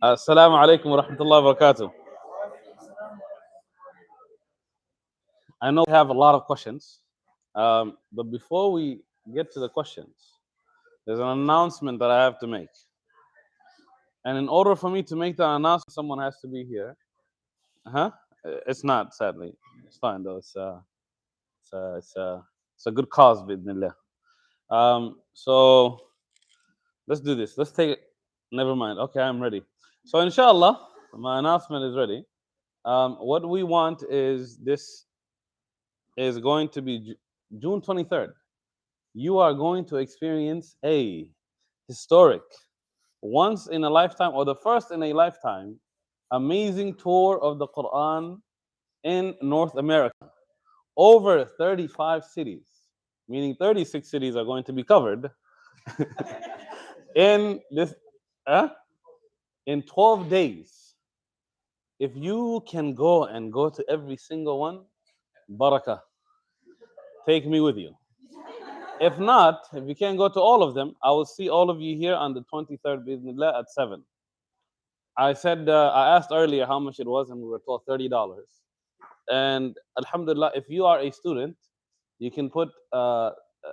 Assalamu alaikum wa rahmatullahi wa barakatuh. I know we have a lot of questions, but before we get to the questions, there's an announcement that I have to make. And in order for me to make the announcement, someone has to be here. Huh? It's not, sadly. It's fine though. It's a, it's a, it's a good cause, bidnillah. So let's do this. Let's take it. Never mind. Okay, I'm ready. So inshallah, my announcement is ready. What we want is this is going to be June 23rd. You are going to experience a historic, once in a lifetime, or the first in a lifetime, amazing tour of the Quran in North America. Over 35 cities, meaning 36 cities are going to be covered in this, in 12 days. If you can go to every single one, barakah. Take me with you. If not, if you can't go to all of them, I will see all of you here on the 23rd bismillah at 7. I asked earlier how much it was, and we were told $30. And alhamdulillah, if you are a student, you can put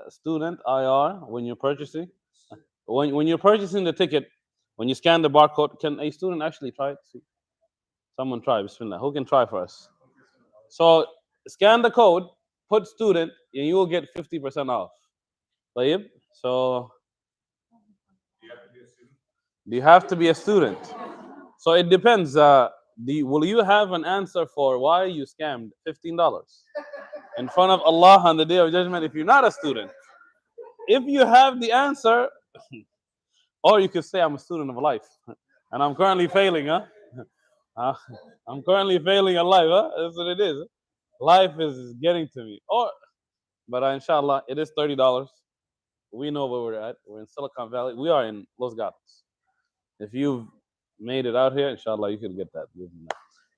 student IR when you're purchasing. When you're purchasing the ticket, when you scan the barcode, can a student actually try it? See? Someone try, bismillah. Who can try for us? So scan the code, put student, and you will get 50% off. طيب? So do you have to be a student? So it depends. Will you have an answer for why you scammed $15 in front of Allah on the Day of Judgment if you're not a student? If you have the answer, or you could say I'm a student of life and I'm currently failing, I'm currently failing at life, That's what it is. Life is getting to me. But inshallah, it is $30. We know where we're at. We're in Silicon Valley. We are in Los Gatos. If you've made it out here, inshallah, you can get that.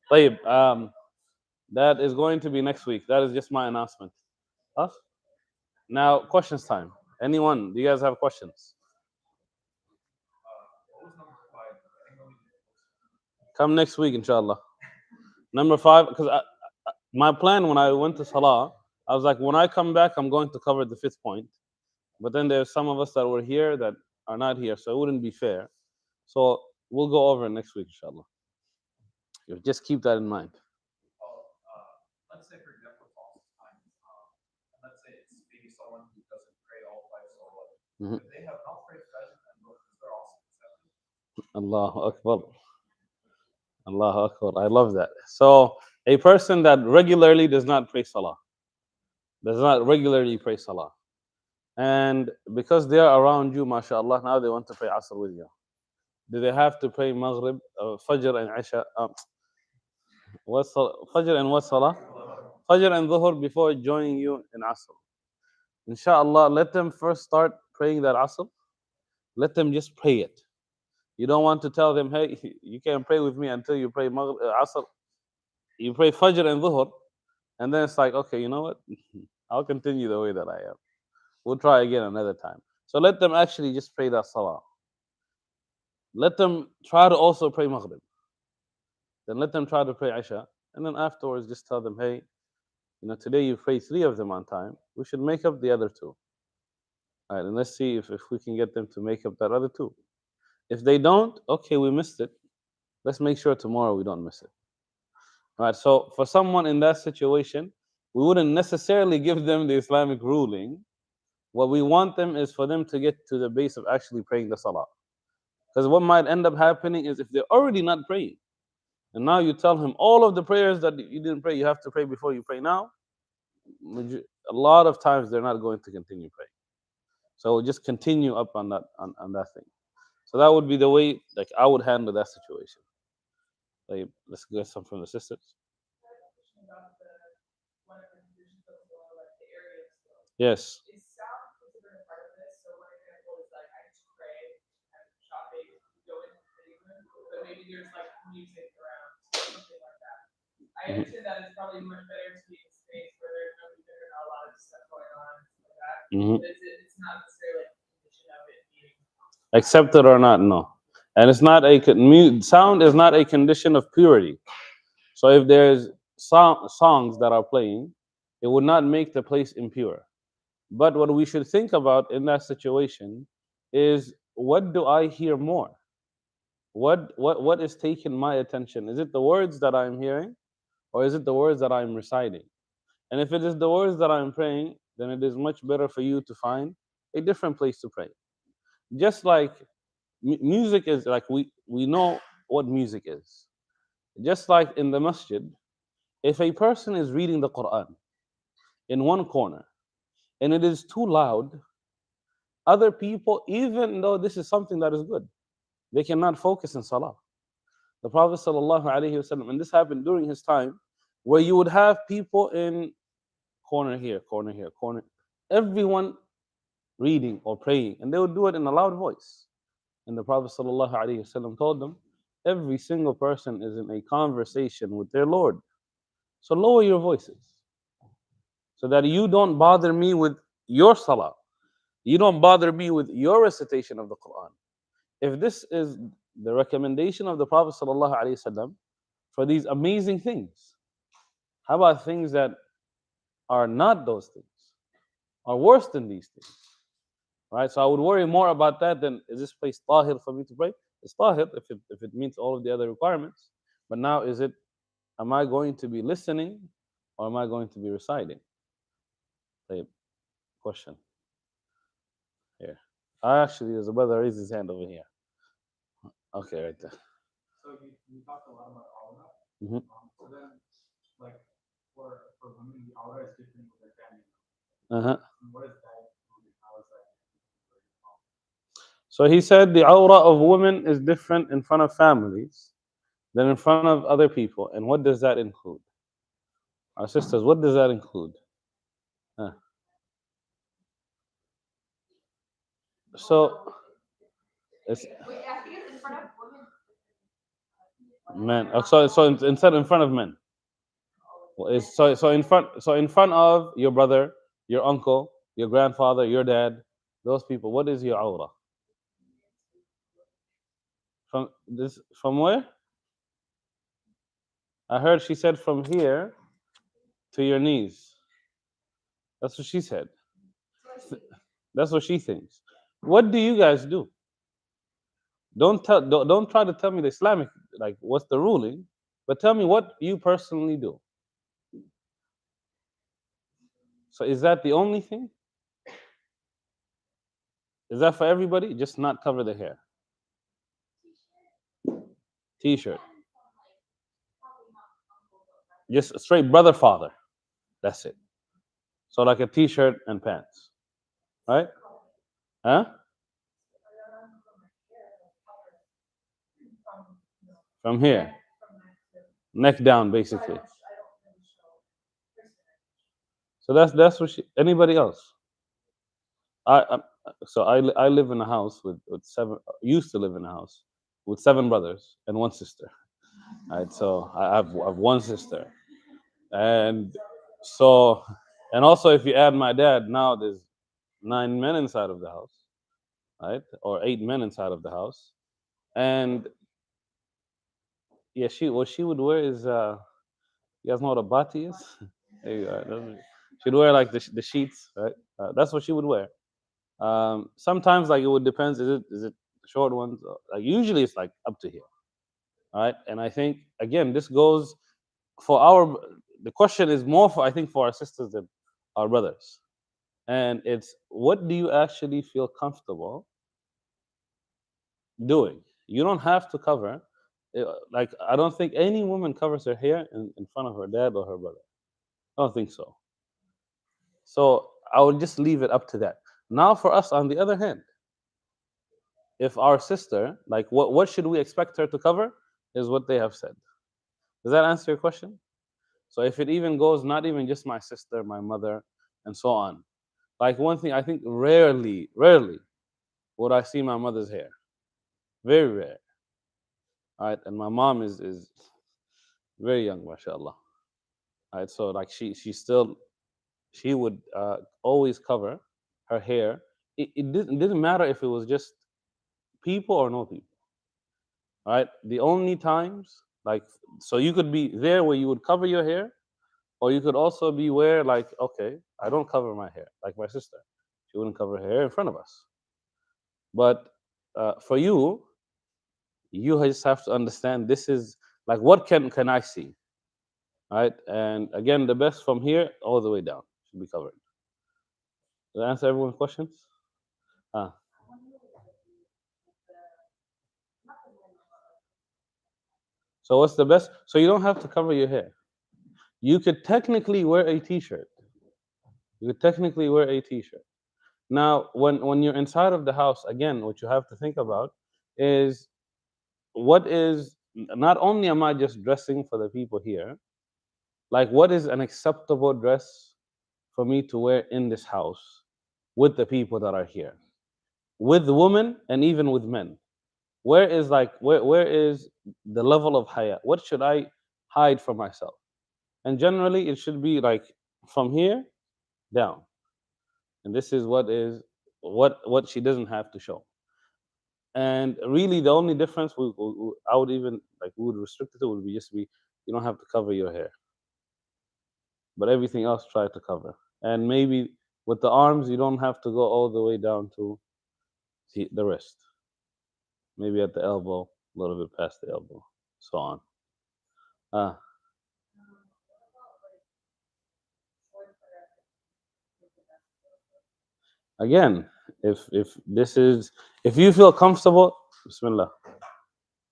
طيب, that is going to be next week. That is just my announcement. Us? Now, questions time. Anyone? Do you guys have questions? Come next week, inshallah. Number 5, because my plan when I went to Salah, I was like, when I come back, I'm going to cover the 5th point. But then there's some of us that were here that are not here, so it wouldn't be fair. So we'll go over it next week, inshallah. You just keep that in mind. Let's say, for example, let's say it's maybe someone who doesn't pray all 5 Salah. If they have not prayed Fajr and Dhuhr, they're also accepted. Allahu Akbar. Allahu Akbar. I love that. So a person that regularly does not pray Salah, and because they are around you, mashallah, now they want to pray Asr with you. Do they have to pray Maghrib, Fajr and Isha? Fajr and what Salah? Fajr and Dhuhr before joining you in Asr. Inshallah, let them first start praying that Asr. Let them just pray it. You don't want to tell them, hey, you can't pray with me until you pray Asr. You pray Fajr and Dhuhr, and then it's like, okay, you know what? I'll continue the way that I am. We'll try again another time. So let them actually just pray that Salah. Let them try to also pray Maghrib. Then let them try to pray Isha. And then afterwards, just tell them, hey, today you pray 3 of them on time. We should make up the other 2. All right, and let's see if we can get them to make up that other 2. If they don't, okay, we missed it. Let's make sure tomorrow we don't miss it. All right, so for someone in that situation, we wouldn't necessarily give them the Islamic ruling. What we want them is for them to get to the base of actually praying the Salah. Because what might end up happening is if they're already not praying, and now you tell him all of the prayers that you didn't pray, you have to pray before you pray now, a lot of times they're not going to continue praying. So just continue up on that thing. So that would be the way like I would handle that situation. Like, let's get some from the sisters. Yes. Is sound considered a part of this? So one example is like I just pray and shopping, go into the living room, but maybe there's like music around, something like that. I understand that it's probably much better to be in a space where there's no music or not a lot of stuff going on, like that. But it's not necessarily a condition of it being accepted or not, no. And it's not sound is not a condition of purity. So if there's songs that are playing, it would not make the place impure. But what we should think about in that situation is, what do I hear more? What is taking my attention? Is it the words that I'm hearing, or is it the words that I'm reciting? And if it is the words that I'm praying, then it is much better for you to find a different place to pray. Just like music is, like we know what music is. Just like in the masjid, if a person is reading the Quran in one corner and it is too loud, other people, even though this is something that is good, they cannot focus in salah. The Prophet sallallahu alaihi wasallam, and this happened during his time, where you would have people in corner here, corner here, corner, everyone reading or praying, and they would do it in a loud voice. And the Prophet sallallahu alaihi wasallam told them, every single person is in a conversation with their Lord. So lower your voices so that you don't bother me with your salah. You don't bother me with your recitation of the Quran. If this is the recommendation of the Prophet sallallahu alaihi wasallam for these amazing things, how about things that are not those things, are worse than these things? Right? So I would worry more about that than, is this place tahir for me to pray? It's tahir if it meets all of the other requirements. But now, is it, am I going to be listening or am I going to be reciting? Tayyib. Question here. Actually, there's a brother raised his hand over here. Okay, right there. So you talked a lot about aura. Mhm. So then, like for women, the aura is different with their family. Uh-huh. And what is that? How is that? So he said the aura of women is different in front of families than in front of other people. And what does that include? Our sisters, what does that include? Huh. So it's Wait, I think it's in front of women. men. Instead in front of men. Well, so in front of your brother, your uncle, your grandfather, your dad, those people. What is your aura? From where? I heard she said from here to your knees. That's what she said. That's what she thinks. What do you guys do? Don't try to tell me the Islamic, like what's the ruling, but tell me what you personally do. So is that the only thing? Is that for everybody? Just not cover the hair. T-shirt. Just straight brother father. That's it. So like a t-shirt and pants. Right? Huh? From here. Neck down basically. So that's what she, anybody else? I so I live in a house with seven, used to live in a house with seven brothers and one sister. Right? So I have one sister. And so, and also if you add my dad, now there's 9 men inside of the house, right? Or 8 men inside of the house. And yeah, what she would wear is you guys know what a bati is? There you go. She'd wear like the sheets, right? That's what she would wear. Sometimes like it would depends. Is it short ones? Like usually it's like up to here, right? And I think again this goes for our. The question is more for, I think, for our sisters than our brothers, and it's, what do you actually feel comfortable doing? You don't have to cover. Like I don't think any woman covers her hair in front of her dad or her brother. I don't think so. So I would just leave it up to that. Now for us, on the other hand, if our sister, like what should we expect her to cover, is what they have said. Does that answer your question? So if it even goes, not even just my sister, my mother, and so on. Like one thing, I think rarely would I see my mother's hair. Very rare. All right, and my mom is very young, mashallah. All right, so like she would always cover her hair. It didn't matter if it was just people or no people. right? The only times, like, so you could be there where you would cover your hair, or you could also be where, like, okay, I don't cover my hair, like my sister. She wouldn't cover her hair in front of us. But for you, you just have to understand this is like, what can I see, right? And again, the best from here all the way down should be covered. Did I answer everyone's questions? Ah, so what's the best? So you don't have to cover your hair. You could technically wear a t-shirt. You could technically wear a t-shirt. Now, when you're inside of the house, again, what you have to think about is, what is, not only am I just dressing for the people here, like, what is an acceptable dress for me to wear in this house with the people that are here, with women and even with men? Where is, like, where is the level of haya? What should I hide from myself? And generally, it should be like from here down. And this is what is, what she doesn't have to show. And really, the only difference I would even, like, we would restrict it to would be just be, you don't have to cover your hair, but everything else try to cover. And maybe with the arms, you don't have to go all the way down to the wrist. Maybe at the elbow, a little bit past the elbow, so on. Ah, again, if this is, if you feel comfortable, Bismillah.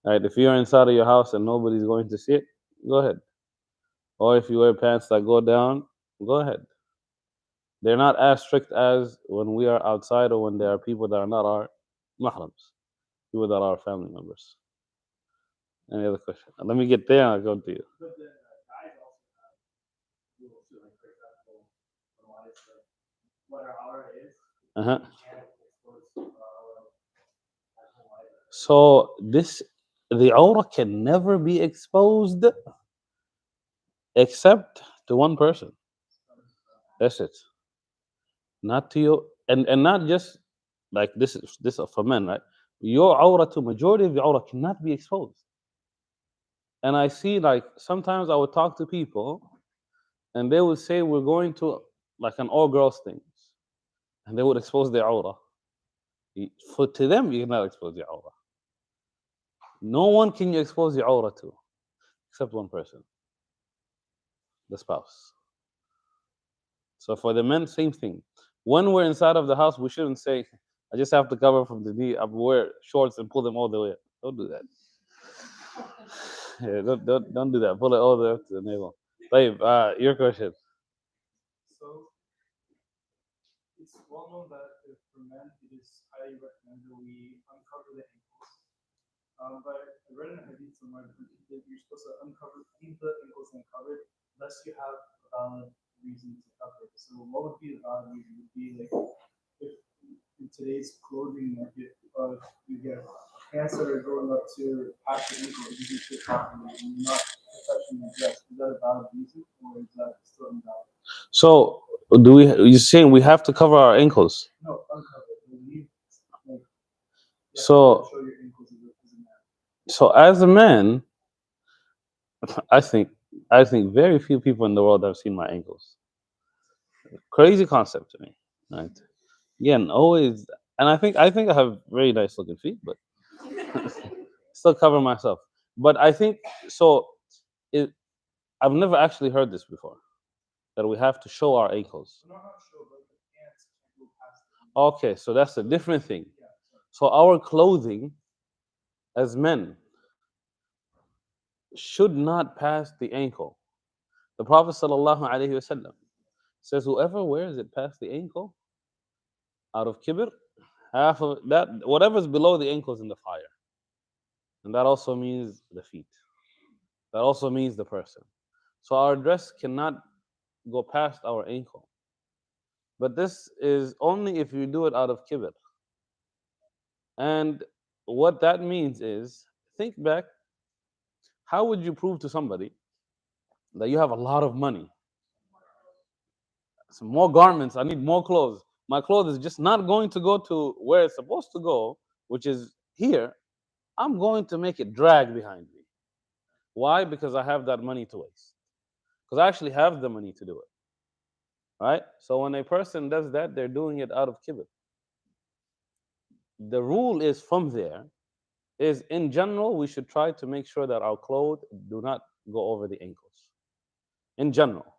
Right, if you're inside of your house and nobody's going to see it, go ahead. Or if you wear pants that go down, go ahead. They're not as strict as when we are outside or when there are people that are not our mahrams, people that are our family members. Any other question? Let me get there and I'll go to you. But the guys also have rules too. Like for example, when a lot is like what our aura is, Uh-huh. you can't expose our aura at home either. So the aura can never be exposed except to one person. That's it. Not to you, and not just like this is for men, right? Your aura, to majority of your aura, cannot be exposed. And I see, like, sometimes I would talk to people and they would say we're going to like an all girls thing, and they would expose their aura. For to them, you cannot expose your aura. No one can you expose your aura to except one person, the spouse. So for the men, same thing. When we're inside of the house, we shouldn't say, I just have to cover from the knee. I wear shorts and pull them all the way up. Don't do that. Yeah, don't do that. Pull it all the way up to the navel. Babe, your question. So it's well known that for men it is highly recommended that we uncover the ankles. But I read in a hadith somewhere that you're supposed to leave the ankles uncovered unless you have a valid reason to cover it. So what would be the valid reason? Would be like if in today's clothing market, you get pants that are going up to past the ankle, you can fit properly, and you're not touching the dress. Is that a valid reason, or is that still invalid? So, you're saying we have to cover our ankles? No, uncover it. Leave, like, So, show your ankles as a man. so as a man, I think I think very few people in the world have seen my ankles. Crazy concept to me, right? Again, always, and I think I have very nice looking feet, but still cover myself. But I think so. It, I've never actually heard this before, that we have to show our ankles. So not show, but the pants can't go past the ankle. Okay, so that's a different thing. Yeah, sorry. So our clothing as men should not pass the ankle. The Prophet ﷺ says, whoever wears it past the ankle out of kibr, half of that, whatever's below the ankle is in the fire. And that also means the feet. That also means the person. So our dress cannot go past our ankle. But this is only if you do it out of kibr. And what that means is, think back, how would you prove to somebody that you have a lot of money? Some more garments, I need more clothes. My clothes is just not going to go to where it's supposed to go, which is here. I'm going to make it drag behind me. Why? Because I have that money to waste. Because I actually have the money to do it. Right? So when a person does that, they're doing it out of kibr. The rule is from there is in general, we should try to make sure that our clothes do not go over the ankles. In general.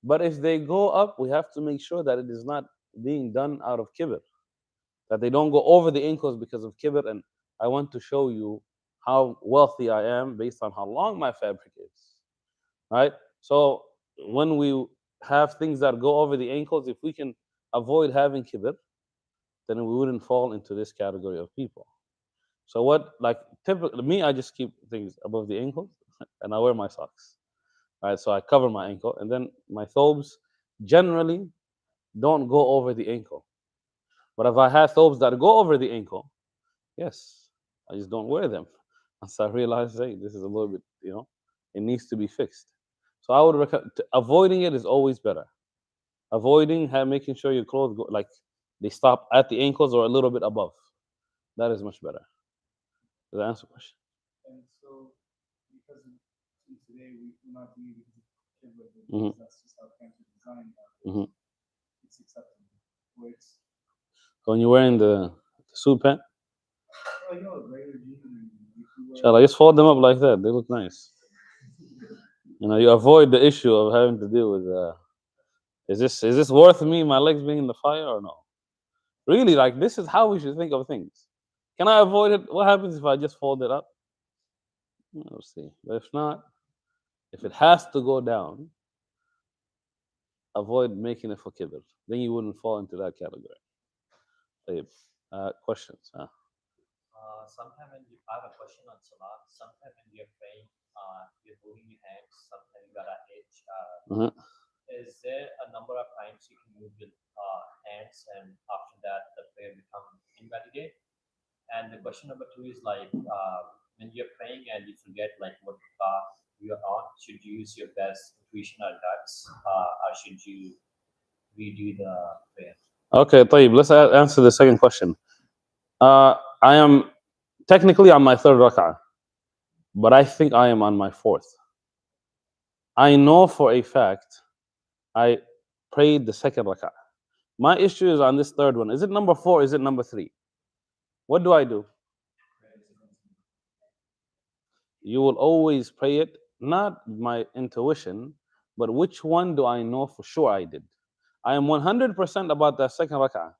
But if they go up, we have to make sure that it is not being done out of kibr, that they don't go over the ankles because of kibr. And I want to show you how wealthy I am based on how long my fabric is. Right? So when we have things that go over the ankles, if we can avoid having kibr, then we wouldn't fall into this category of people. So what, like typically me, I just keep things above the ankles and I wear my socks. Right? So I cover my ankle, and then my thobes generally don't go over the ankle. But if I have thobes that go over the ankle, yes, I just don't wear them. Once I realize, hey, this is a little bit, it needs to be fixed. So I would recommend avoiding it is always better. Avoiding making sure your clothes go like they stop at the ankles or a little bit above. That is much better. Does that answer the question? And so, because today we're not doing it because of kibble, Mhm. because that's just how pants are designed. Mhm. It's acceptable. Where it's, So when you're wearing the suit pant, oh, you know, regular jeans, and if you wear, inshallah, just fold them up like that. They look nice. You avoid the issue of having to deal with is this worth me my legs being in the fire or no? Really, like this is how we should think of things. Can I avoid it? What happens if I just fold it up? We'll see. But if not, if it has to go down, avoid making it for kibble. Then you wouldn't fall into that category. طيب. Questions? Sometimes when you I have a question on Salah. Sometimes when you're praying, you're moving your hands. Sometimes you got a itch. Mhm. Is there a number of times you can move your hands, and after that the prayer becomes invalid? And the question number two is like when you're praying and you forget like what you're on, should you use your best intuition or guts, or should you redo the prayer? Okay, طيب. Let's answer the second question. I am technically on my third rak'ah, but I think I am on my fourth. I know for a fact I prayed the second rak'ah. My issue is on this third one. Is it number 4? Is it number 3? What do I do? You will always pray it, not my intuition, but which one do I know for sure I did? I am 100% about that second rak'ah.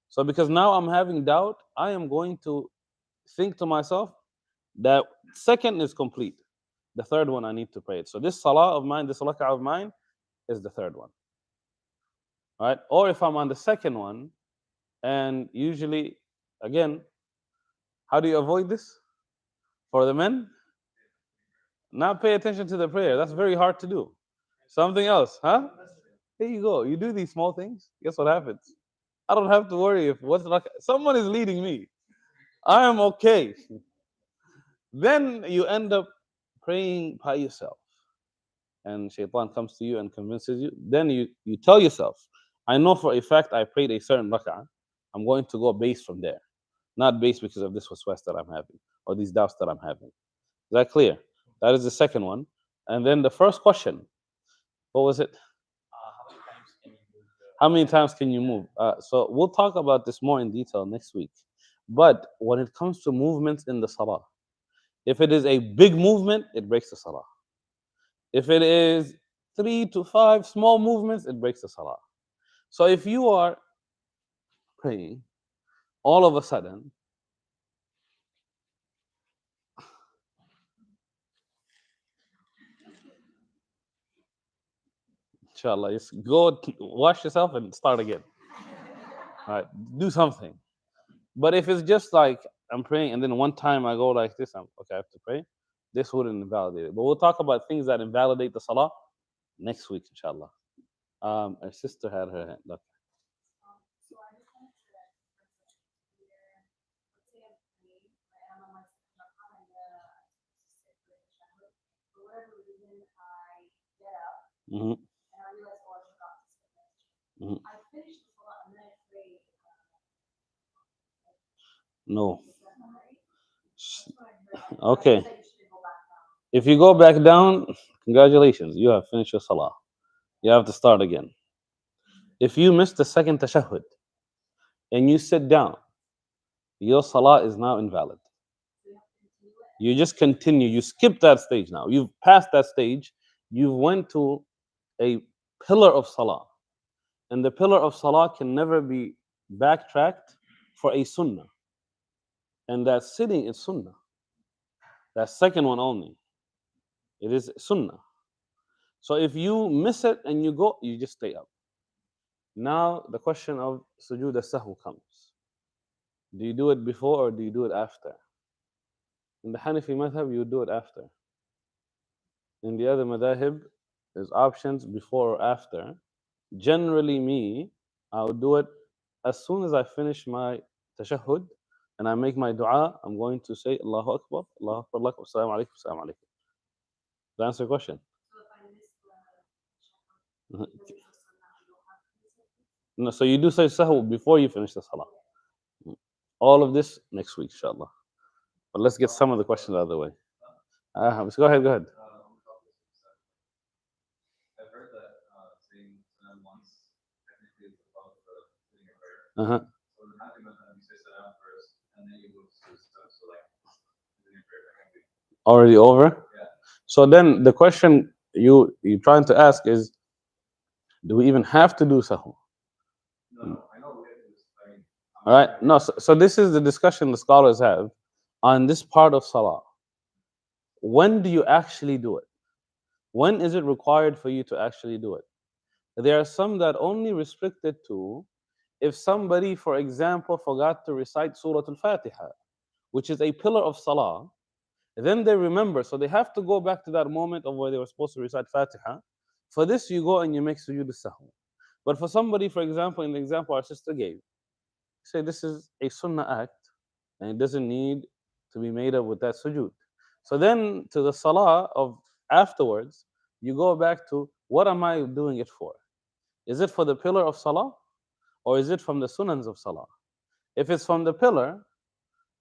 So because now I'm having doubt, I am going to think to myself that second is complete. The third one I need to pray it. So this salah of mine, this rak'ah of mine, is the third one. All right? Or if I'm on the second one, and usually, again, how do you avoid this? For the men, not pay attention to the prayer. That's very hard to do. Something else, huh? Here you go. You do these small things. Guess what happens? I don't have to worry if what's like someone is leading me. I am okay. Then you end up praying by yourself, and shaitan comes to you and convinces you. Then you tell yourself, I know for a fact I prayed a certain rak'ah. I'm going to go base from there, not base because of this waswas that I'm having or these doubts that I'm having. Is that clear? That is the second one. And then the first question, what was it? How many times can you move? How many times can you move? So we'll talk about this more in detail next week. But when it comes to movements in the salah, if it is a big movement, it breaks the salah. If it is 3 to 5 small movements, it breaks the salah. So if you are praying, all of a sudden, inshallah, just go wash yourself and start again. All right, do something. But if it's just like I'm praying and then one time I go like this, I'm okay, I have to pray. This wouldn't invalidate it. But we'll talk about things that invalidate the salah next week, inshallah. Our sister had her hand up. So I just wanted to where, let's say I'm praying, right, I'm on my second rak'ah and sit for the tashahhud. For whatever reason, I get up Mhm, and I realize, oh, I forgot to sit for the mhm. I finish the salah and then I pray. No, Is that not right? Okay. If you go back down, congratulations, you have finished your salah. You have to start again. If you miss the second tashahhud and you sit down, your salah is now invalid. You just continue. You skip that stage now. You've passed that stage. You went to a pillar of salah. And the pillar of salah can never be backtracked for a sunnah. And that sitting is sunnah. That second one only. It is sunnah. So if you miss it and you go, you just stay up. Now the question of sujood as-sahw comes. Do you do it before or do you do it after? In the Hanafi madhab, you do it after. In the other madhahib, there's options before or after. Generally, me, I would do it as soon as I finish my tashahhud and I make my dua. I'm going to say Allahu Akbar, Allahu Akbar, Allahu Akbar, Assalamu alaikum, Assalamu alaikum. Does that answer your question? No, so you do say sahw before you finish the salah. All of this next week, inshallah. But let's get some of the questions out of the way. Go ahead, go ahead. I've heard that saying salam once technically is above the sitting a prayer. Uh-huh. So in the Hanafi madhab, you say salam first, and then you move to stuff. So like sitting a prayer can be. Already over? Yeah. So then the question you're trying to ask is, do we even have to do sahw? No, I know we have to do this. I mean, All right. No, so this is the discussion the scholars have on this part of salah. When do you actually do it? When is it required for you to actually do it? There are some that only restrict it to if somebody, for example, forgot to recite Surah Al-Fatiha, which is a pillar of salah. Then they remember, so they have to go back to that moment of where they were supposed to recite Fatiha. For this, you go and you make sujood as-sahw. But for somebody, for example, in the example our sister gave, say this is a sunnah act and it doesn't need to be made up with that sujood. So then to the salah of afterwards, you go back to what am I doing it for? Is it for the pillar of salah or is it from the sunans of salah? If it's from the pillar,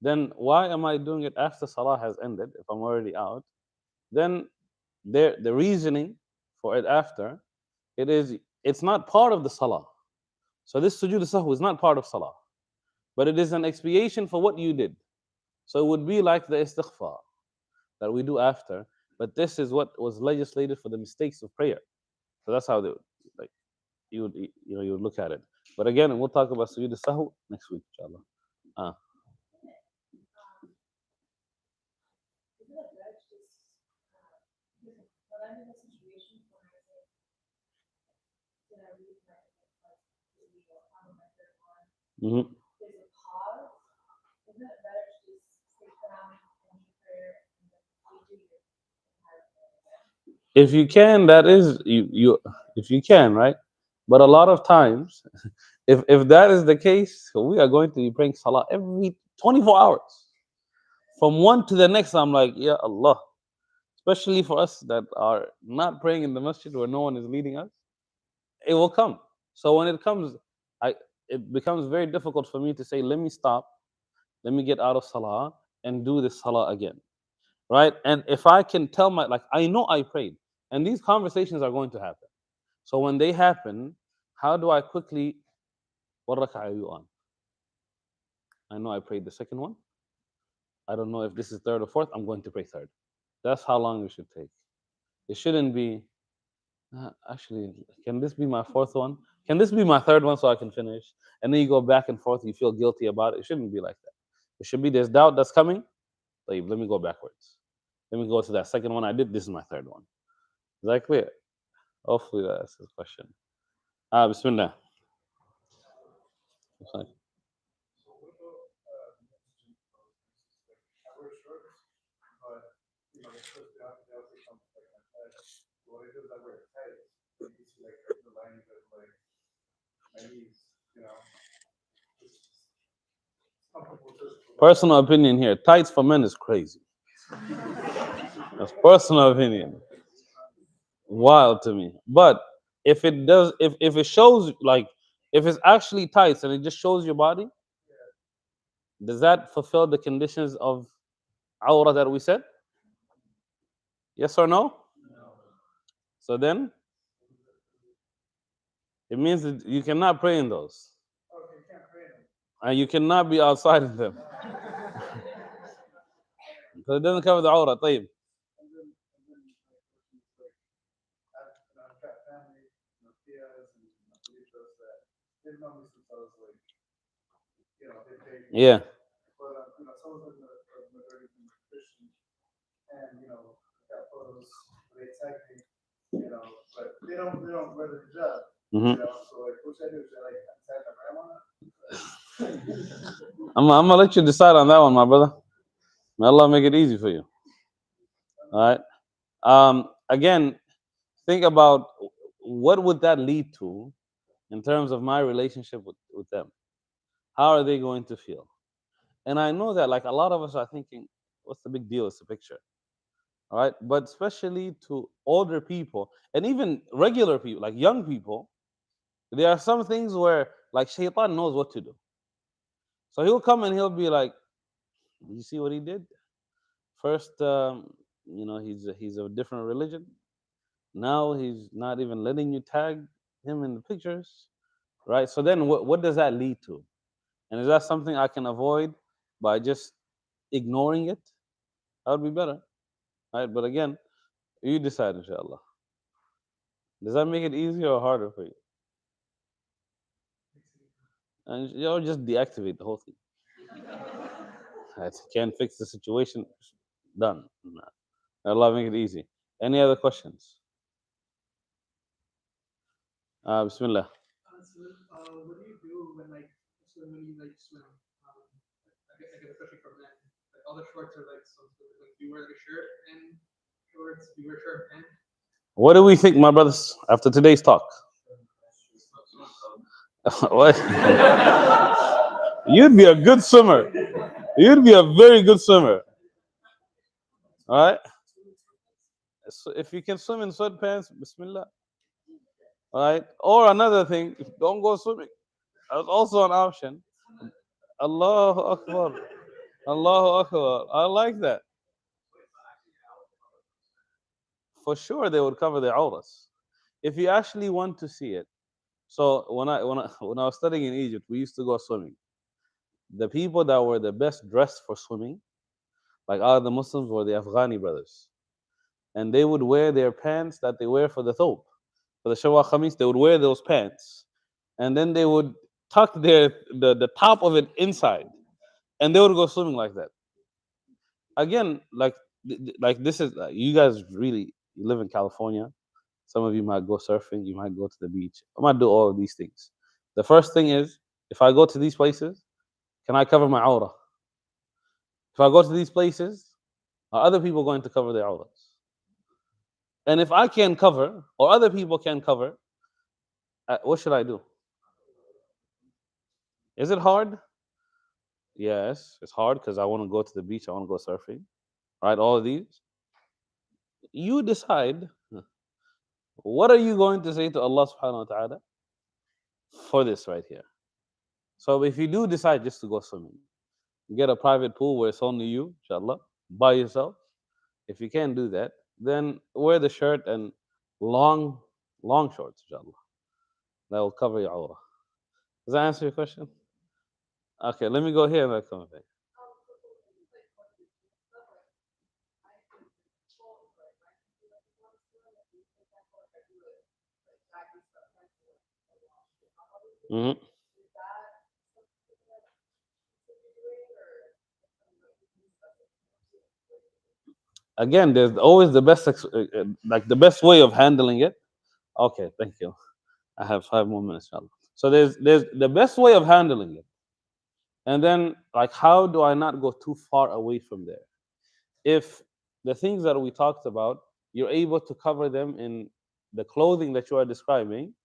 then why am I doing it after salah has ended if I'm already out? Then the reasoning for it after, it's not part of the salah. So this sujood sahw is not part of salah, but it is an expiation for what you did. So it would be like the istighfar that we do after, but this is what was legislated for the mistakes of prayer. So that's how they like you would look at it. But again, we'll talk about sujood sahw next week, inshallah. Isn't it better to just, when I'm in a situation where I say, did I read my, like, how am I third one? Mhm. There's a pause. Isn't it better to just sit down, finish your prayer, and then redo your entire prayer again? If you can, that is you if you can, right? But a lot of times, if that is the case, we are going to be praying salah every 24 hours. From one to the next, I'm like, yeah, Allah. Especially for us that are not praying in the masjid where no one is leading us, it will come. So when it comes, it becomes very difficult for me to say, let me stop, let me get out of salah and do this salah again. Right? And if I can tell like I know I prayed, and these conversations are going to happen. So when they happen, how do I quickly, what rak'ah are you on? I know I prayed the second one. I don't know if this is third or fourth. I'm going to pray third. That's how long it should take. It shouldn't be, actually, can this be my fourth one? Can this be my third one so I can finish? And then you go back and forth, you feel guilty about it. It shouldn't be like that. It should be there's doubt that's coming. Like, let me go backwards. Let me go to that second one I did. This is my third one. Is that clear? Hopefully that's the question. Bismillah. Sorry. So what about I wear shorts, but you know, the shorts they also come like my head. What I do is I wear tights. So you can see like the lining of like my knees, you know. It's comfortable just for Personal opinion here. Tights for men is crazy. That's personal opinion. Wild to me. But if it does, if it shows like if it's actually tights and it just shows your body, does that fulfill the conditions of Awrah that we said? Yes or no? So then it means that you cannot pray in those. Okay, you can't pray them. And you cannot be outside in them. So it doesn't cover the awrah. طيب. I've got family, tias and abuelitos that they've known me since I was like, they paid me. Yeah. But some of them are majority Christian, and I've got photos. They tag me, but they don't wear the hijab. Mhm. So like, what should I do? Should I like tag my grandma? I'm gonna let you decide on that one, my brother. May Allah make it easy for you. All right. Again, think about what would that lead to in terms of my relationship with them. How are they going to feel? And I know that like a lot of us are thinking, what's the big deal? It's a picture. All right. But especially to older people and even regular people, like young people, there are some things where like Shaitan knows what to do. So he'll come and he'll be like, you see what he did? First, he's of a different religion. Now he's not even letting you tag him in the pictures, right? So then, what does that lead to? And is that something I can avoid by just ignoring it? That would be better, right? But again, you decide, inshallah. Does that make it easier or harder for you? And just deactivate the whole thing. Right? Can't fix the situation. Done. Nah. Allah make it easy. Any other questions? Bismillah. What do you do when when you swim? I get a question from men. Like all the shorts are like you wear the shirt and shorts, you wear shirt and What do we think, my brothers, after today's talk? What? You'd be a good swimmer. You'd be a very good swimmer. All right? So if you can swim in sweatpants, bismillah. All right? Or another thing, don't go swimming. That's also an option. Allahu Akbar. Allahu Akbar. I like that. For sure, they would cover their auras. If you actually want to see it. So when I was studying in Egypt, we used to go swimming. The people that were the best dressed for swimming, like all the Muslims, were the Afghani brothers. And they would wear their pants that they wear for the thobe. For the Shawwal Khamis, they would wear those pants. And then they would tuck the top of it inside. And they would go swimming like that. Again, like this is you guys really you live in California. Some of you might go surfing, you might go to the beach. I might do all of these things. The first thing is, if I go to these places, can I cover my aura? If I go to these places, are other people going to cover their auras? And if I can cover, or other people can cover, what should I do? Is it hard? Yes, it's hard because I want to go to the beach, I want to go surfing, right? All of these. You decide what are you going to say to Allah subhanahu wa ta'ala for this right here. So if you do decide just to go swimming, get a private pool where it's only you, inshallah, by yourself. If you can't do that, then wear the shirt and long, long shorts, inshallah. That will cover your aura. Does that answer your question? Okay, let me go here and I'll come back. Mhm. Again, there's always the best, like the best way of handling it. Okay, thank you. I have 5 more minutes, inshallah. So there's the best way of handling it, and then like how do I not go too far away from there? If the things that we talked about, you're able to cover them in the clothing that you are describing,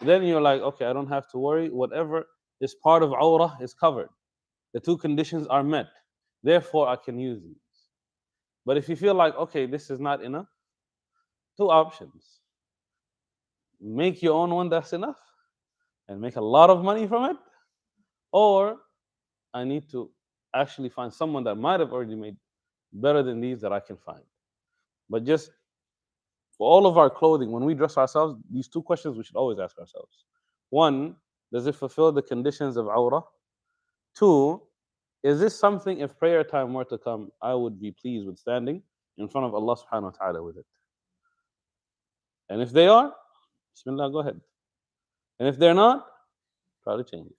then you're like, okay, I don't have to worry. Whatever is part of aura is covered. The two conditions are met. Therefore, I can use these. But if you feel like, okay, this is not enough, two options. Make your own one that's enough and make a lot of money from it, or I need to actually find someone that might have already made better than these that I can find. But just for all of our clothing, when we dress ourselves, these two questions we should always ask ourselves. One, does it fulfill the conditions of awrah? Two, is this something, if prayer time were to come, I would be pleased with standing in front of Allah subhanahu wa ta'ala with it? And if they are, Bismillah, go ahead. And if they're not, try to change it.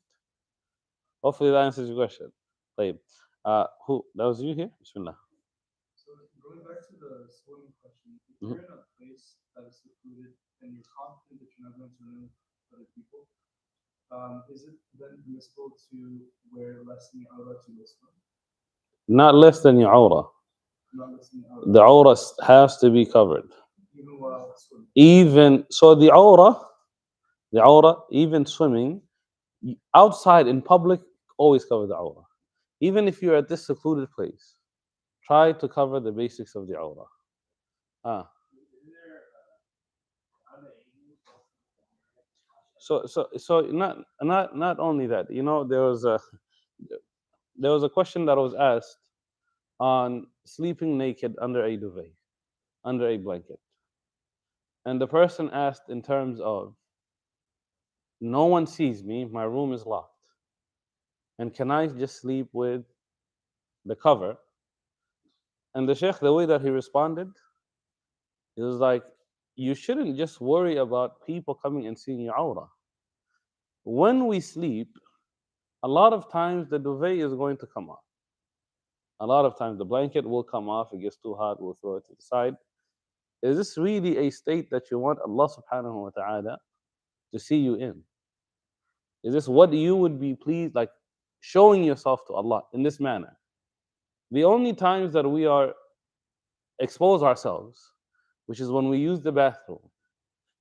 Hopefully that answers your question. طيب. Who? That was you here? Bismillah. So going back to the swimming question, if Mhm. you're in a place that is secluded and you're confident that you're not going to run other people, is it then permissible to wear less than your aura to go swim? Not less than your awrah. Not less than your aura. The awrah has to be covered. Even while swimming. Even so, the awrah, even swimming outside in public, always cover the awrah. Even if you're at this secluded place, try to cover the basics of the awrah. So not only that, you know, there was a question that was asked on sleeping naked under a duvet, under a blanket, and the person asked in terms of, no one sees me, my room is locked, and can I just sleep with the cover? And the sheikh, the way that he responded, he was like, you shouldn't just worry about people coming and seeing your awrah. When we sleep, a lot of times the duvet is going to come off. A lot of times the blanket will come off. It gets too hot, we'll throw it to the side. Is this really a state that you want Allah subhanahu wa ta'ala to see you in? Is this what you would be pleased, like showing yourself to Allah in this manner? The only times that we are expose ourselves, which is when we use the bathroom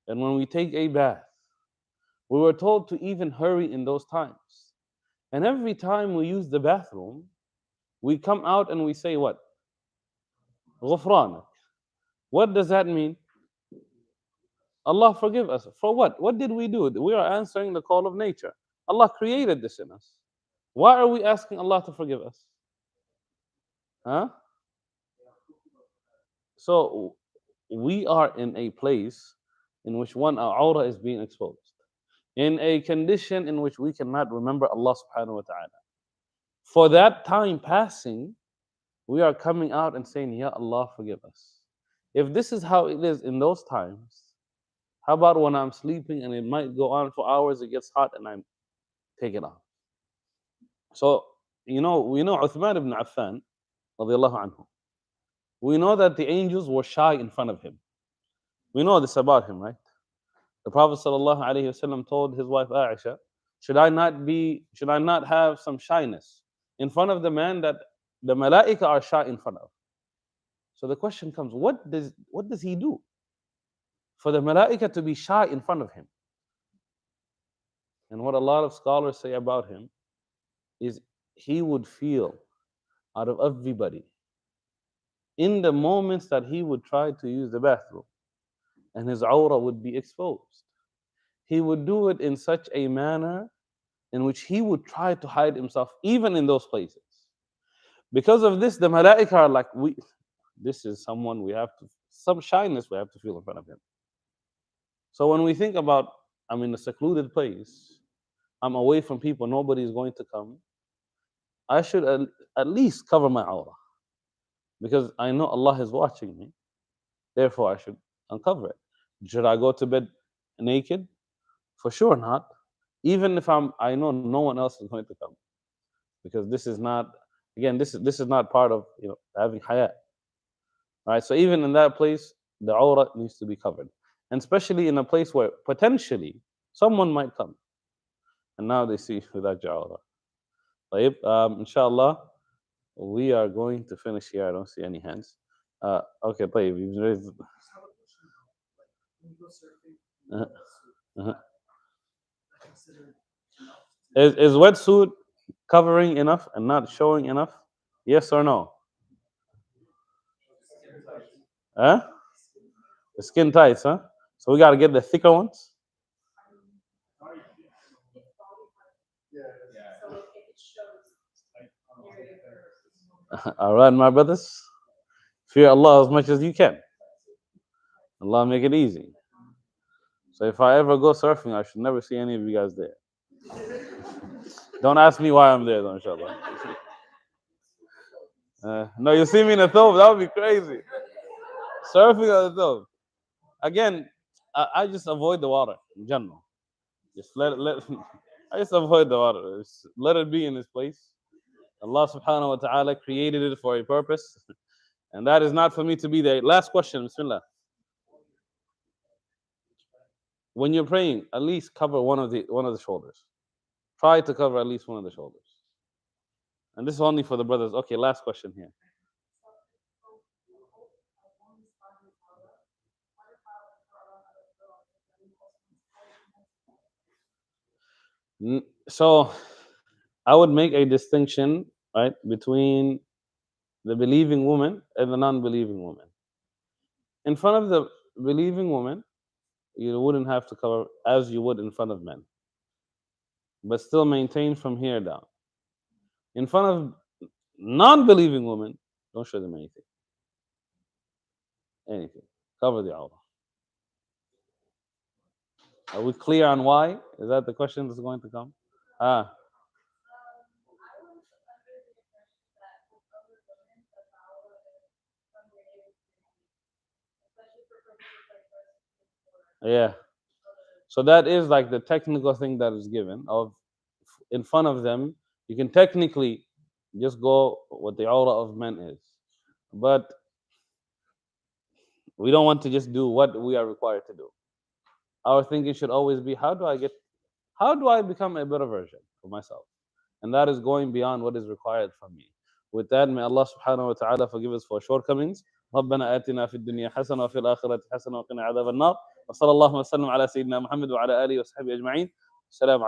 and when we take a bath, we were told to even hurry in those times. And every time we use the bathroom, we come out and we say what? غفرانك. What does that mean? Allah forgive us. For what? What did we do? We are answering the call of nature. Allah created this in us. Why are we asking Allah to forgive us? Huh? So we are in a place in which our aura is being exposed, in a condition in which we cannot remember Allah subhanahu wa ta'ala. For that time passing, we are coming out and saying, Ya Allah, forgive us. If this is how it is in those times, how about when I'm sleeping and it might go on for hours, it gets hot and I take it off? So, we know Uthman ibn Affan, radiallahu anhu. We know that the angels were shy in front of him. We know this about him, right? The Prophet sallallahu alaihi wasallam told his wife Aisha, should I not have some shyness in front of the man that the malaika are shy in front of? So the question comes, what does he do for the malaika to be shy in front of him? And what a lot of scholars say about him is he would feel out of everybody in the moments that he would try to use the bathroom and his aura would be exposed. He would do it in such a manner in which he would try to hide himself even in those places. Because of this, the malaika are like, this is someone some shyness we have to feel in front of him. So when we think about, I'm in a secluded place, I'm away from people, nobody is going to come, I should at least cover my aura. Because I know Allah is watching me, therefore I should uncover it. Should I go to bed naked? For sure not. Even if I know no one else is going to come. Because this is not, again, this is not part of having hayat. Right? So even in that place, the aura needs to be covered. And especially in a place where potentially someone might come. And now they see without your aura. طيب, inshallah, we are going to finish here. I don't see any hands. Okay, طيب, you've raised. Just have a question about, like, when you go surfing, Uh-huh. I consider enough Is wetsuit covering enough and not showing enough? Yes or no? Huh? The skin tights, huh? So we got to get the thicker ones. So if it shows, you're gonna All right, my brothers. Fear Allah as much as you can. Allah make it easy. So if I ever go surfing, I should never see any of you guys there. Don't ask me why I'm there, though, inshallah. No, you see me in a thobe, that would be crazy. Surfing on a thobe. Again, I just avoid the water in general. Just let I just avoid the water. Just let it be in its place. Allah subhanahu wa ta'ala created it for a purpose. And that is not for me to be there. Last question, Bismillah. When you're praying, at least cover one of the shoulders. Try to cover at least one of the shoulders. And this is only for the brothers. Okay, last question here. So I would make a distinction, right, between the believing woman and the non-believing woman. In front of the believing woman, you wouldn't have to cover as you would in front of men, but still maintain from here down. In front of non-believing women, don't show them anything. Anything. Cover the aura. Are we clear on why? Is that the question that's going to come? Ah. Yeah. So that is like the technical thing that is given of in front of them. You can technically just go what the aura of men is, but we don't want to just do what we are required to do. Our thinking should always be, how do I become a better version of myself? And that is going beyond what is required from me. With that, may Allah subhanahu wa ta'ala forgive us for shortcomings. ربنا آتنا في الدنيا حسنة وفي الآخرة حسنة وقنا عذاب النار وصلى الله وسلم على سيدنا محمد وعلى آله وصحبه أجمعين. السلام عليكم.